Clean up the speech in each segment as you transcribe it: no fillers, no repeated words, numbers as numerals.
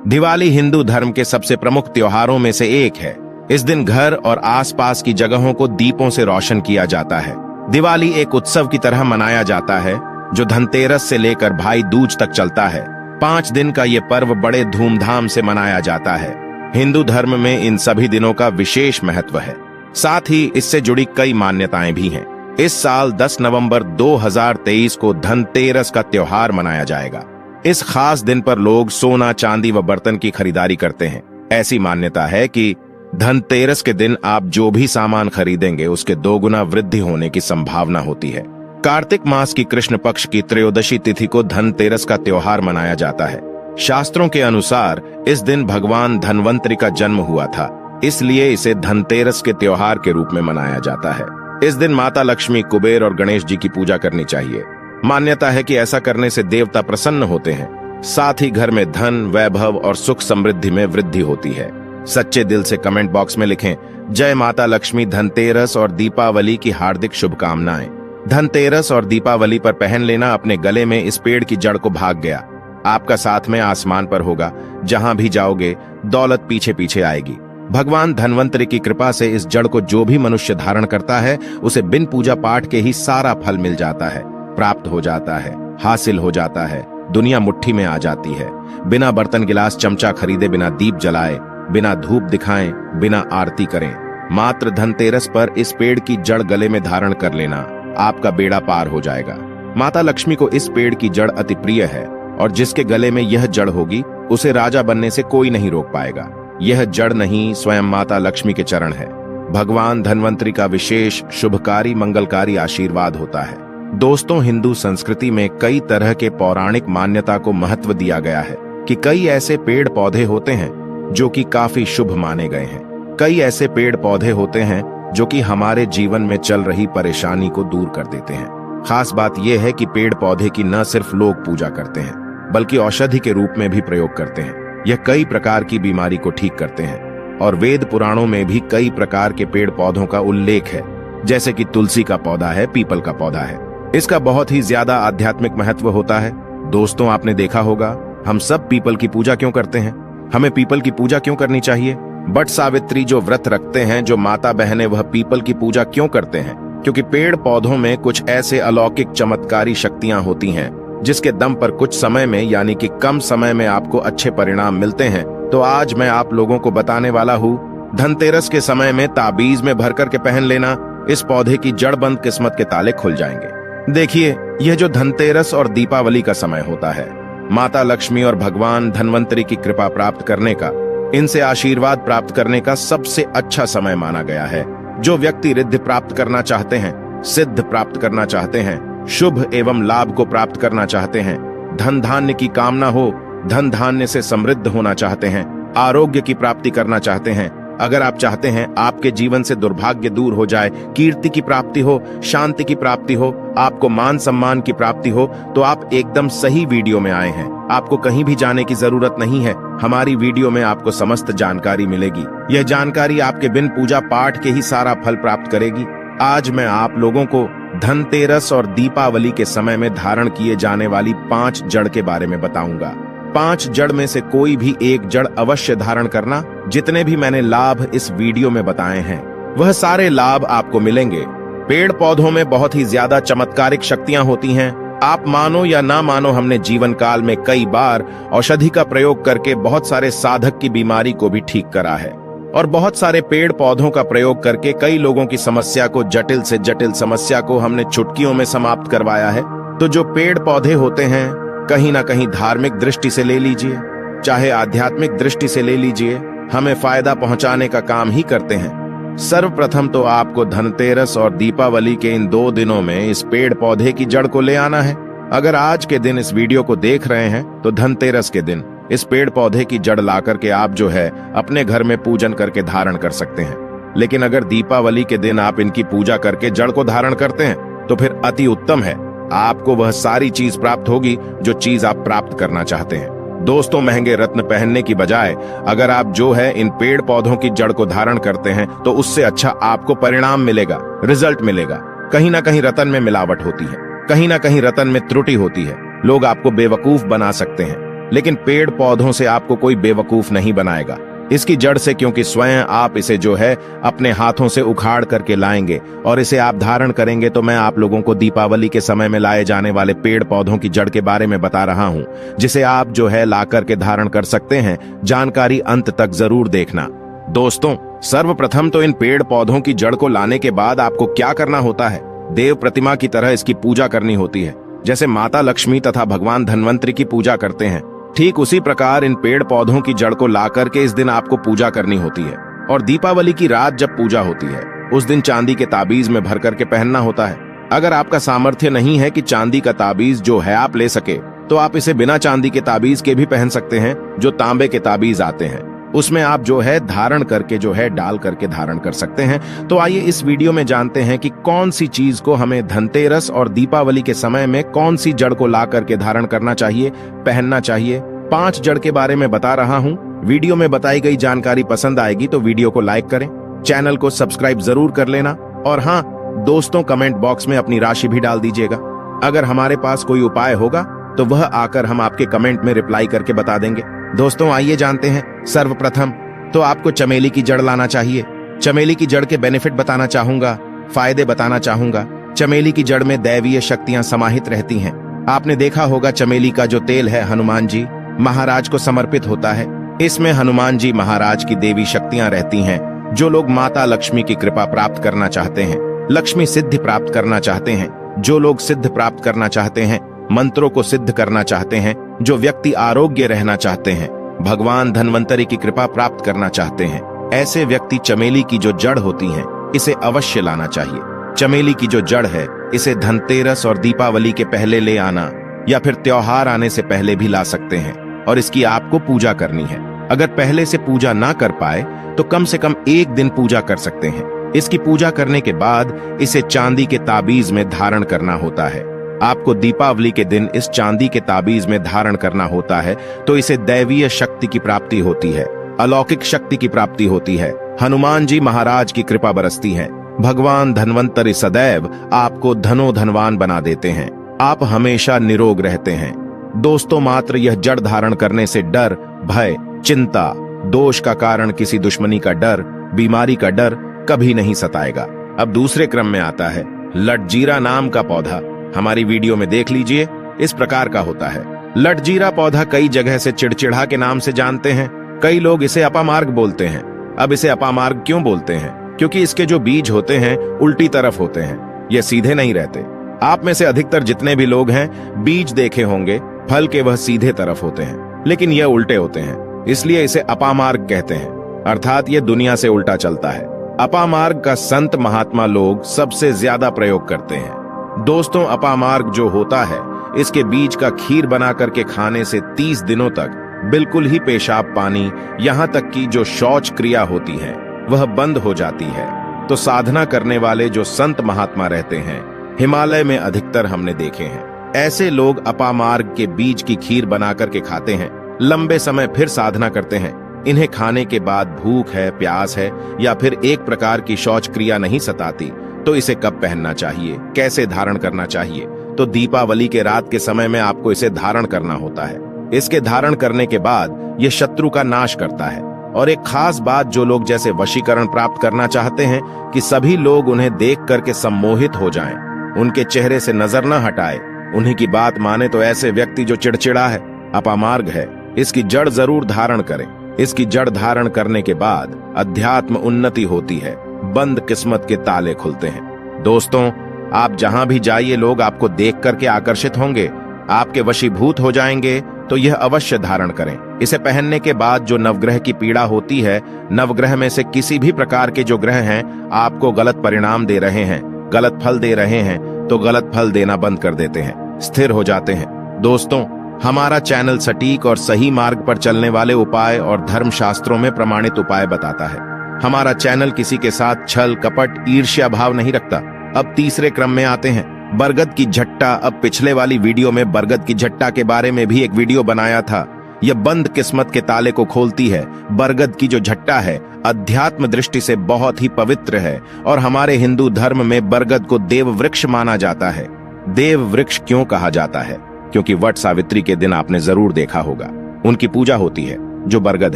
दिवाली हिंदू धर्म के सबसे प्रमुख त्योहारों में से एक है। इस दिन घर और आसपास की जगहों को दीपों से रोशन किया जाता है। दिवाली एक उत्सव की तरह मनाया जाता है जो धनतेरस से लेकर भाई दूज तक चलता है। 5 दिन का ये पर्व बड़े धूमधाम से मनाया जाता है। हिंदू धर्म में इन सभी दिनों का विशेष महत्व है, साथ ही इससे जुड़ी कई मान्यताएं भी हैं। इस साल 10 नवंबर 2023 को धनतेरस का त्योहार मनाया जाएगा। इस खास दिन पर लोग सोना, चांदी व बर्तन की खरीदारी करते हैं। ऐसी मान्यता है कि धनतेरस के दिन आप जो भी सामान खरीदेंगे उसके 2 गुना वृद्धि होने की संभावना होती है। कार्तिक मास की कृष्ण पक्ष की त्रयोदशी तिथि को धनतेरस का त्योहार मनाया जाता है। शास्त्रों के अनुसार इस दिन भगवान धनवंतरि का जन्म हुआ था, इसलिए इसे धनतेरस के त्योहार के रूप में मनाया जाता है। इस दिन माता लक्ष्मी, कुबेर और गणेश जी की पूजा करनी चाहिए। मान्यता है कि ऐसा करने से देवता प्रसन्न होते हैं, साथ ही घर में धन, वैभव और सुख समृद्धि में वृद्धि होती है। सच्चे दिल से कमेंट बॉक्स में लिखें, जय माता लक्ष्मी। धनतेरस और दीपावली की हार्दिक शुभकामनाएं। धनतेरस और दीपावली पर पहन लेना अपने गले में इस पेड़ की जड़ को भाग गया। आपका साथ में आसमान पर होगा, जहां भी जाओगे दौलत पीछे पीछे आएगी। भगवान धनवंतरि की कृपा से इस जड़ को जो भी मनुष्य धारण करता है उसे बिन पूजा पाठ के ही सारा फल मिल जाता है, प्राप्त हो जाता है, हासिल हो जाता है। दुनिया मुट्ठी में आ जाती है। बिना बर्तन, गिलास, चमचा खरीदे, बिना दीप जलाए, बिना धूप दिखाएं, बिना आरती करें, मात्र धनतेरस पर इस पेड़ की जड़ गले में धारण कर लेना, आपका बेड़ा पार हो जाएगा। माता लक्ष्मी को इस पेड़ की जड़ अति प्रिय है और जिसके गले में यह जड़ होगी उसे राजा बनने से कोई नहीं रोक पाएगा। यह जड़ नहीं, स्वयं माता लक्ष्मी के चरण है। भगवान धनवंतरि का विशेष शुभकारी, मंगलकारी आशीर्वाद होता है। दोस्तों, हिंदू संस्कृति में कई तरह के पौराणिक मान्यता को महत्व दिया गया है कि कई ऐसे पेड़ पौधे होते हैं जो कि काफी शुभ माने गए हैं। कई ऐसे पेड़ पौधे होते हैं जो कि हमारे जीवन में चल रही परेशानी को दूर कर देते हैं। खास बात यह है कि पेड़ पौधे की न सिर्फ लोग पूजा करते हैं बल्कि औषधि के रूप में भी प्रयोग करते हैं। यह कई प्रकार की बीमारी को ठीक करते हैं और वेद पुराणों में भी कई प्रकार के पेड़ पौधों का उल्लेख है, जैसे कि तुलसी का पौधा है, पीपल का पौधा है। इसका बहुत ही ज्यादा आध्यात्मिक महत्व होता है। दोस्तों, आपने देखा होगा हम सब पीपल की पूजा क्यों करते हैं? हमें पीपल की पूजा क्यों करनी चाहिए? बट सावित्री जो व्रत रखते हैं, जो माता बहनें, वह पीपल की पूजा क्यों करते हैं? क्योंकि पेड़ पौधों में कुछ ऐसे अलौकिक चमत्कारी शक्तियां होती हैं जिसके दम पर कुछ समय में, यानी कि कम समय में आपको अच्छे परिणाम मिलते हैं। तो आज मैं आप लोगों को बताने वाला हूँ, धनतेरस के समय में ताबीज में भर करके पहन लेना, इस पौधे की जड़बंद किस्मत के ताले खुल जाएंगे। देखिए, यह जो धनतेरस और दीपावली का समय होता है, माता लक्ष्मी और भगवान धनवंतरि की कृपा प्राप्त करने का, इनसे आशीर्वाद प्राप्त करने का सबसे अच्छा समय माना गया है। जो व्यक्ति रिद्धि प्राप्त करना चाहते हैं, सिद्ध प्राप्त करना चाहते हैं, शुभ एवं लाभ को प्राप्त करना चाहते हैं, धन धान्य की कामना हो, धन धान्य से समृद्ध होना चाहते हैं, आरोग्य की प्राप्ति करना चाहते हैं, अगर आप चाहते हैं आपके जीवन से दुर्भाग्य दूर हो जाए, कीर्ति की प्राप्ति हो, शांति की प्राप्ति हो, आपको मान सम्मान की प्राप्ति हो, तो आप एकदम सही वीडियो में आए हैं। आपको कहीं भी जाने की जरूरत नहीं है। हमारी वीडियो में आपको समस्त जानकारी मिलेगी। यह जानकारी आपके बिन पूजा पाठ के ही सारा फल प्राप्त करेगी। आज मैं आप लोगों को धनतेरस और दीपावली के समय में धारण किए जाने वाली 5 जड़ के बारे में बताऊंगा। 5 जड़ में से कोई भी एक जड़ अवश्य धारण करना। जितने भी मैंने लाभ इस वीडियो में बताए हैं वह सारे लाभ आपको मिलेंगे। पेड़ पौधों में बहुत ही ज्यादा चमत्कारिक शक्तियां होती हैं। आप मानो या ना मानो, हमने जीवन काल में कई बार औषधि का प्रयोग करके बहुत सारे साधक की बीमारी को भी ठीक करा है और बहुत सारे पेड़ पौधों का प्रयोग करके कई लोगों की समस्या को, जटिल से जटिल समस्या को हमने चुटकियों में समाप्त करवाया है। तो जो पेड़ पौधे होते हैं, कहीं ना कहीं धार्मिक दृष्टि से ले लीजिए, चाहे आध्यात्मिक दृष्टि से ले लीजिए, हमें फायदा पहुंचाने का काम ही करते हैं। सर्वप्रथम तो आपको धनतेरस और दीपावली के इन 2 दिनों में इस पेड़ पौधे की जड़ को ले आना है। अगर आज के दिन इस वीडियो को देख रहे हैं तो धनतेरस के दिन इस पेड़ पौधे की जड़ ला करके आप जो है अपने घर में पूजन करके धारण कर सकते हैं। लेकिन अगर दीपावली के दिन आप इनकी पूजा करके जड़ को धारण करते हैं तो फिर अति उत्तम है। आपको वह सारी चीज प्राप्त होगी जो चीज आप प्राप्त करना चाहते हैं। दोस्तों, महंगे रत्न पहनने की बजाय अगर आप जो है इन पेड़ पौधों की जड़ को धारण करते हैं तो उससे अच्छा आपको परिणाम मिलेगा, रिजल्ट मिलेगा। कहीं ना कहीं रत्न में मिलावट होती है, कहीं ना कहीं रत्न में त्रुटि होती है। लोग आपको बेवकूफ बना सकते हैं। लेकिन पेड़ पौधों से आपको कोई बेवकूफ नहीं बनाएगा, इसकी जड़ से, क्योंकि स्वयं आप इसे जो है अपने हाथों से उखाड़ करके लाएंगे और इसे आप धारण करेंगे। तो मैं आप लोगों को दीपावली के समय में लाए जाने वाले पेड़ पौधों की जड़ के बारे में बता रहा हूं, जिसे आप जो है ला करके धारण कर सकते हैं। जानकारी अंत तक जरूर देखना। दोस्तों, सर्वप्रथम तो इन पेड़ पौधों की जड़ को लाने के बाद आपको क्या करना होता है? देव प्रतिमा की तरह इसकी पूजा करनी होती है। जैसे माता लक्ष्मी तथा भगवान धन्वंतरी की पूजा करते हैं, ठीक उसी प्रकार इन पेड़ पौधों की जड़ को ला करके इस दिन आपको पूजा करनी होती है। और दीपावली की रात जब पूजा होती है, उस दिन चांदी के ताबीज में भर करके पहनना होता है। अगर आपका सामर्थ्य नहीं है कि चांदी का ताबीज जो है आप ले सके, तो आप इसे बिना चांदी के ताबीज के भी पहन सकते हैं। जो तांबे के ताबीज आते हैं, उसमें आप जो है धारण करके जो है डाल करके धारण कर सकते हैं। तो आइए इस वीडियो में जानते हैं कि कौन सी चीज को हमें धनतेरस और दीपावली के समय में कौन सी जड़ को ला करके धारण करना चाहिए, पहनना चाहिए। 5 जड़ के बारे में बता रहा हूं। वीडियो में बताई गई जानकारी पसंद आएगी तो वीडियो को लाइक करें, चैनल को सब्सक्राइब जरूर कर लेना, और हाँ दोस्तों, कमेंट बॉक्स में अपनी राशि भी डाल दीजिएगा। अगर हमारे पास कोई उपाय होगा तो वह आकर हम आपके कमेंट में रिप्लाई करके बता देंगे। दोस्तों, आइए जानते हैं। सर्वप्रथम तो आपको चमेली की जड़ लाना चाहिए। चमेली की जड़ के बेनिफिट बताना चाहूंगा, फायदे बताना चाहूंगा। चमेली की जड़ में दैवीय शक्तियां समाहित रहती हैं। आपने देखा होगा चमेली का जो तेल है हनुमान जी महाराज को समर्पित होता है। इसमें हनुमान जी महाराज की देवी शक्तियां रहती हैं। जो लोग माता लक्ष्मी की कृपा प्राप्त करना चाहते हैं, लक्ष्मी सिद्धि प्राप्त करना चाहते हैं, जो लोग सिद्ध प्राप्त करना चाहते हैं, मंत्रों को सिद्ध करना चाहते हैं, जो व्यक्ति आरोग्य रहना चाहते हैं, भगवान धन्वंतरी की कृपा प्राप्त करना चाहते हैं, ऐसे व्यक्ति चमेली की जो जड़ होती है इसे अवश्य लाना चाहिए। चमेली की जो जड़ है इसे धनतेरस और दीपावली के पहले ले आना, या फिर त्योहार आने से पहले भी ला सकते हैं, और इसकी आपको पूजा करनी है। अगर पहले से पूजा ना कर पाए तो कम से कम 1 दिन पूजा कर सकते हैं। इसकी पूजा करने के बाद इसे चांदी के ताबीज में धारण करना होता है। आपको दीपावली के दिन इस चांदी के ताबीज में धारण करना होता है, तो इसे दैवीय शक्ति की प्राप्ति होती है, अलौकिक शक्ति की प्राप्ति होती है। हनुमान जी महाराज की कृपा बरसती है। भगवान धन्वंतरी सदैव आपको धनवान बना देते हैं। आप हमेशा निरोग रहते हैं। दोस्तों, मात्र यह जड़ धारण करने से डर, भय, चिंता, दोष का कारण किसी दुश्मनी का डर, बीमारी का डर कभी नहीं सताएगा। अब दूसरे क्रम में आता है लटजीरा नाम का पौधा। हमारी वीडियो में देख लीजिए, इस प्रकार का होता है। लटजीरा पौधा कई जगह से चिड़चिड़ा के नाम से जानते हैं। कई लोग इसे अपामार्ग बोलते हैं। अब इसे अपामार्ग क्यों बोलते हैं? क्योंकि इसके जो बीज होते हैं उल्टी तरफ होते हैं, ये सीधे नहीं रहते। आप में से अधिकतर जितने भी लोग हैं बीज देखे होंगे, फल के वह सीधे तरफ होते हैं, लेकिन यह उल्टे होते हैं, इसलिए इसे अपामार्ग कहते हैं। अर्थात ये दुनिया से उल्टा चलता है। अपामार्ग का संत महात्मा लोग सबसे ज्यादा प्रयोग करते हैं। दोस्तों, अपामार्ग जो होता है इसके बीज का खीर बना करके खाने से 30 दिनों तक बिल्कुल ही पेशाब पानी, यहाँ तक कि जो शौच क्रिया होती है वह बंद हो जाती है। तो साधना करने वाले जो संत महात्मा रहते हैं हिमालय में अधिकतर हमने देखे हैं, ऐसे लोग अपामार्ग के बीज की खीर बना करके खाते हैं, लंबे समय फिर साधना करते हैं। इन्हें खाने के बाद भूख है, प्यास है, या फिर एक प्रकार की शौच क्रिया नहीं सताती, तो इसे कब पहनना चाहिए, कैसे धारण करना चाहिए? तो दीपावली के रात के समय में आपको इसे धारण करना होता है। इसके धारण करने के बाद यह शत्रु का नाश करता है। और एक खास बात, जो लोग जैसे वशीकरण प्राप्त करना चाहते हैं कि सभी लोग उन्हें देख करके सम्मोहित हो जाएं, उनके चेहरे से नजर न हटाए, उन्हीं की बात माने, तो ऐसे व्यक्ति जो चिड़चिड़ा है, अपामार्ग है, इसकी जड़ जरूर धारण करें। इसकी जड़ धारण करने के बाद अध्यात्म उन्नति होती है, बंद किस्मत के ताले खुलते हैं। दोस्तों, आप जहां भी जाइए लोग आपको देख करके आकर्षित होंगे, आपके वशीभूत हो जाएंगे, तो यह अवश्य धारण करें। इसे पहनने के बाद जो नवग्रह की पीड़ा होती है, नवग्रह में से किसी भी प्रकार के जो ग्रह हैं आपको गलत परिणाम दे रहे हैं, गलत फल दे रहे हैं, तो गलत फल देना बंद कर देते हैं, स्थिर हो जाते हैं। दोस्तों, हमारा चैनल सटीक और सही मार्ग पर चलने वाले उपाय और धर्म शास्त्रों में प्रमाणित उपाय बताता है। हमारा चैनल किसी के साथ छल कपट ईर्ष्या भाव नहीं रखता। अब तीसरे क्रम में आते हैं बरगद की झट्टा। अब पिछले वाली वीडियो में बरगद की झट्टा के बारे में भी एक वीडियो बनाया था। यह बंद किस्मत के ताले को खोलती है। बरगद की जो झट्टा है अध्यात्म दृष्टि से बहुत ही पवित्र है, और हमारे हिंदू धर्म में बरगद को देव वृक्ष माना जाता है। देव वृक्ष क्यों कहा जाता है? क्योंकि वट सावित्री के दिन आपने जरूर देखा होगा उनकी पूजा होती है, जो बरगद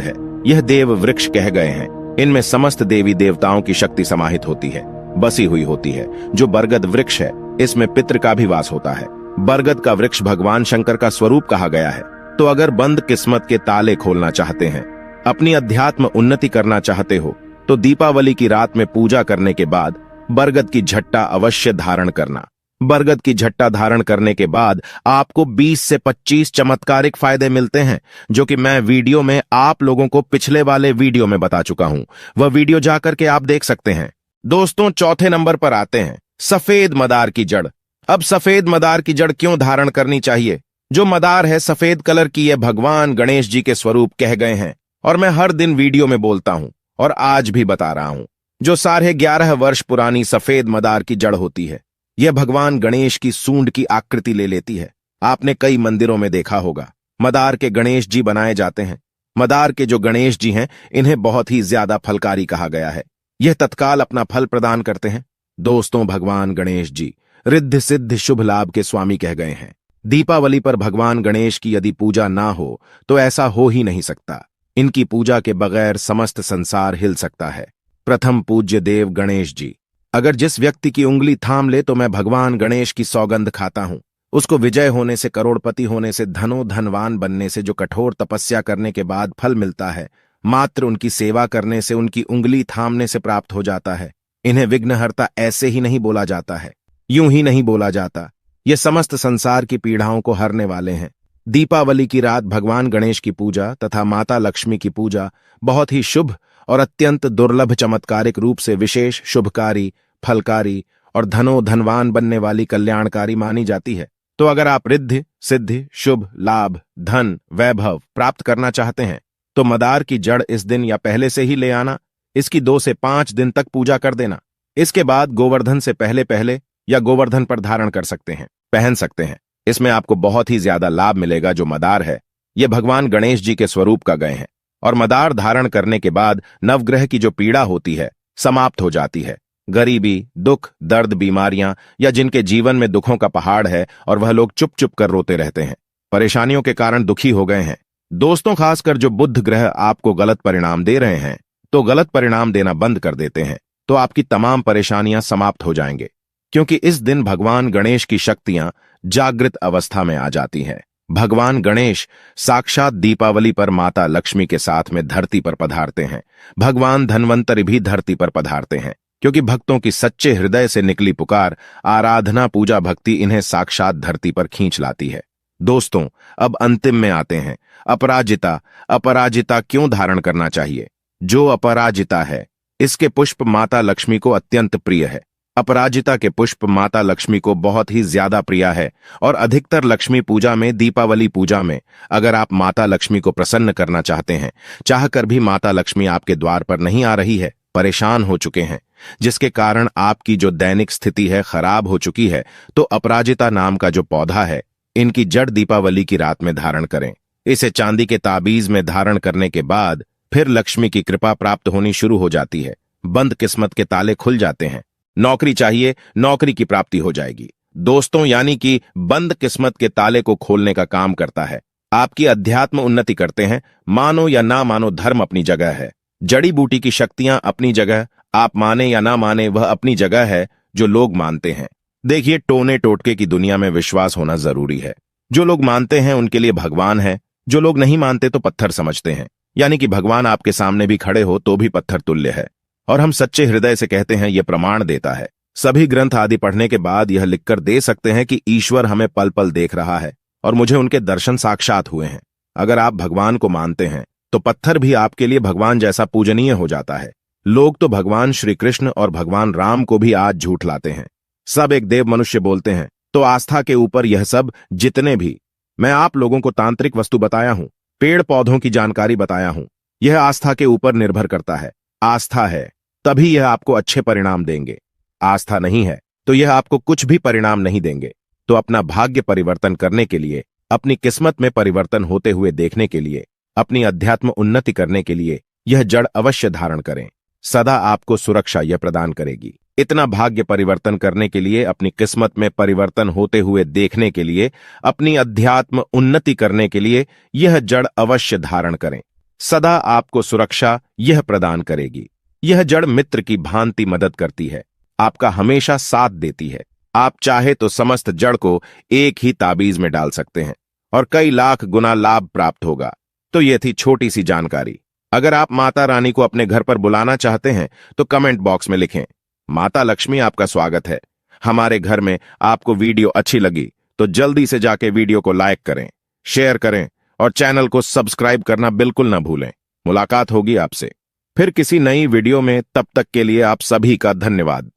है। यह देव वृक्ष कह गए हैं। इनमें समस्त देवी देवताओं की शक्ति समाहित होती है, बसी हुई होती है। जो बरगद वृक्ष है, इसमें पितृ का भी वास होता है। बरगद का वृक्ष भगवान शंकर का स्वरूप कहा गया है। तो अगर बंद किस्मत के ताले खोलना चाहते हैं, अपनी अध्यात्म उन्नति करना चाहते हो, तो दीपावली की रात में पूजा करने के बाद बरगद की झट्टा अवश्य धारण करना। बरगद की झट्टा धारण करने के बाद आपको 20 से 25 चमत्कारिक फायदे मिलते हैं, जो कि मैं वीडियो में आप लोगों को पिछले वाले वीडियो में बता चुका हूं। वह वीडियो जाकर के आप देख सकते हैं। दोस्तों, चौथे नंबर पर आते हैं सफेद मदार की जड़। अब सफेद मदार की जड़ क्यों धारण करनी चाहिए? जो मदार है सफेद कलर की, यह भगवान गणेश जी के स्वरूप कह गए हैं और मैं हर दिन वीडियो में बोलता हूं और आज भी बता रहा हूं। जो 11.5 वर्ष पुरानी सफेद मदार की जड़ होती है, यह भगवान गणेश की सूंड की आकृति ले लेती है। आपने कई मंदिरों में देखा होगा मदार के गणेश जी बनाए जाते हैं। मदार के जो गणेश जी हैं, इन्हें बहुत ही ज्यादा फलकारी कहा गया है। यह तत्काल अपना फल प्रदान करते हैं। दोस्तों, भगवान गणेश जी रिद्धि सिद्धि शुभ लाभ के स्वामी कह गए हैं। दीपावली पर भगवान गणेश की यदि पूजा ना हो तो ऐसा हो ही नहीं सकता। इनकी पूजा के बगैर समस्त संसार हिल सकता है। प्रथम पूज्य देव गणेश जी। अगर जिस व्यक्ति की उंगली थाम ले तो मैं भगवान गणेश की सौगंध खाता हूं। उसको विजय होने से, करोड़पति होने से, धनवान बनने से जो कठोर तपस्या करने के बाद फल मिलता है, मात्र उनकी सेवा करने से, उनकी उंगली थामने से प्राप्त हो जाता है। इन्हें विघ्नहर्ता ऐसे ही नहीं बोला जाता है, यूं ही नहीं बोला जाता। ये समस्त संसार की पीड़ाओं को हरने वाले हैं। दीपावली की रात भगवान गणेश की पूजा तथा माता लक्ष्मी की पूजा बहुत ही शुभ और अत्यंत दुर्लभ चमत्कारिक रूप से विशेष शुभकारी, फलकारी और धनवान बनने वाली कल्याणकारी मानी जाती है। तो अगर आप रिद्धि सिद्धि शुभ लाभ धन वैभव प्राप्त करना चाहते हैं तो मदार की जड़ इस दिन या पहले से ही ले आना। इसकी 2 से 5 दिन तक पूजा कर देना। इसके बाद गोवर्धन से पहले या गोवर्धन पर धारण कर सकते हैं, पहन सकते हैं। इसमें आपको बहुत ही ज्यादा लाभ मिलेगा। जो मदार है, यह भगवान गणेश जी के स्वरूप का गए हैं और मदार धारण करने के बाद नवग्रह की जो पीड़ा होती है समाप्त हो जाती है। गरीबी, दुख, दर्द, बीमारियां या जिनके जीवन में दुखों का पहाड़ है और वह लोग चुप चुप कर रोते रहते हैं, परेशानियों के कारण दुखी हो गए हैं। दोस्तों, खासकर जो बुध ग्रह आपको गलत परिणाम दे रहे हैं, तो गलत परिणाम देना बंद कर देते हैं, तो आपकी तमाम परेशानियां समाप्त हो जाएंगे। क्योंकि इस दिन भगवान गणेश की शक्तियां जागृत अवस्था में आ जाती हैं। भगवान गणेश साक्षात दीपावली पर माता लक्ष्मी के साथ में धरती पर पधारते हैं। भगवान धन्वंतरि भी धरती पर पधारते हैं, क्योंकि भक्तों की सच्चे हृदय से निकली पुकार, आराधना, पूजा, भक्ति इन्हें साक्षात धरती पर खींच लाती है। दोस्तों, अब अंतिम में आते हैं अपराजिता। अपराजिता क्यों धारण करना चाहिए? जो अपराजिता है, इसके पुष्प माता लक्ष्मी को अत्यंत प्रिय है। अपराजिता के पुष्प माता लक्ष्मी को बहुत ही ज्यादा प्रिय है और अधिकतर लक्ष्मी पूजा में, दीपावली पूजा में, अगर आप माता लक्ष्मी को प्रसन्न करना चाहते हैं, चाहकर भी माता लक्ष्मी आपके द्वार पर नहीं आ रही है, परेशान हो चुके हैं, जिसके कारण आपकी जो दैनिक स्थिति है खराब हो चुकी है, तो अपराजिता नाम का जो पौधा है, इनकी जड़ दीपावली की रात में धारण करें। इसे चांदी के ताबीज में धारण करने के बाद फिर लक्ष्मी की कृपा प्राप्त होनी शुरू हो जाती है। बंद किस्मत के ताले खुल जाते हैं। नौकरी चाहिए, नौकरी की प्राप्ति हो जाएगी। दोस्तों, यानी कि बंद किस्मत के ताले को खोलने का काम करता है। आपकी अध्यात्म उन्नति करते हैं। मानो या ना मानो, धर्म अपनी जगह है, जड़ी बूटी की शक्तियां अपनी जगह, आप माने या ना माने वह अपनी जगह है, जो लोग मानते हैं। देखिए, टोने टोटके की दुनिया में विश्वास होना जरूरी है। जो लोग मानते हैं उनके लिए भगवान है, जो लोग नहीं मानते तो पत्थर समझते हैं। यानी कि भगवान आपके सामने भी खड़े हो तो भी पत्थर तुल्य है। और हम सच्चे हृदय से कहते हैं, यह प्रमाण देता है। सभी ग्रंथ आदि पढ़ने के बाद यह लिखकर दे सकते हैं कि ईश्वर हमें पल पल देख रहा है और मुझे उनके दर्शन साक्षात हुए हैं। अगर आप भगवान को मानते हैं तो पत्थर भी आपके लिए भगवान जैसा पूजनीय हो जाता है। लोग तो भगवान श्री कृष्ण और भगवान राम को भी आज झूठ लाते हैं। सब एक देव मनुष्य बोलते हैं। तो आस्था के ऊपर यह सब जितने भी मैं आप लोगों को तांत्रिक वस्तु बताया हूं, पेड़ पौधों की जानकारी बताया हूं, यह आस्था के ऊपर निर्भर करता है। आस्था है तभी यह आपको अच्छे परिणाम देंगे। आस्था नहीं है तो यह आपको कुछ भी परिणाम नहीं देंगे। तो अपना भाग्य परिवर्तन करने के लिए, अपनी किस्मत में परिवर्तन होते हुए देखने के लिए, अपनी अध्यात्म उन्नति करने के लिए यह जड़ अवश्य धारण करें। सदा आपको सुरक्षा यह प्रदान करेगी। इतना भाग्य परिवर्तन करने के लिए, अपनी किस्मत में परिवर्तन होते हुए देखने के लिए, अपनी अध्यात्म उन्नति करने के लिए यह जड़ अवश्य धारण करें। सदा आपको सुरक्षा यह प्रदान करेगी। यह जड़ मित्र की भांति मदद करती है, आपका हमेशा साथ देती है। आप चाहे तो समस्त जड़ को एक ही ताबीज में डाल सकते हैं और कई लाख गुना लाभ प्राप्त होगा। तो यह थी छोटी सी जानकारी। अगर आप माता रानी को अपने घर पर बुलाना चाहते हैं तो कमेंट बॉक्स में लिखें, माता लक्ष्मी आपका स्वागत है हमारे घर में। आपको वीडियो अच्छी लगी तो जल्दी से जाके वीडियो को लाइक करें, शेयर करें और चैनल को सब्सक्राइब करना बिल्कुल ना भूलें। मुलाकात होगी आपसे फिर किसी नई वीडियो में। तब तक के लिए आप सभी का धन्यवाद।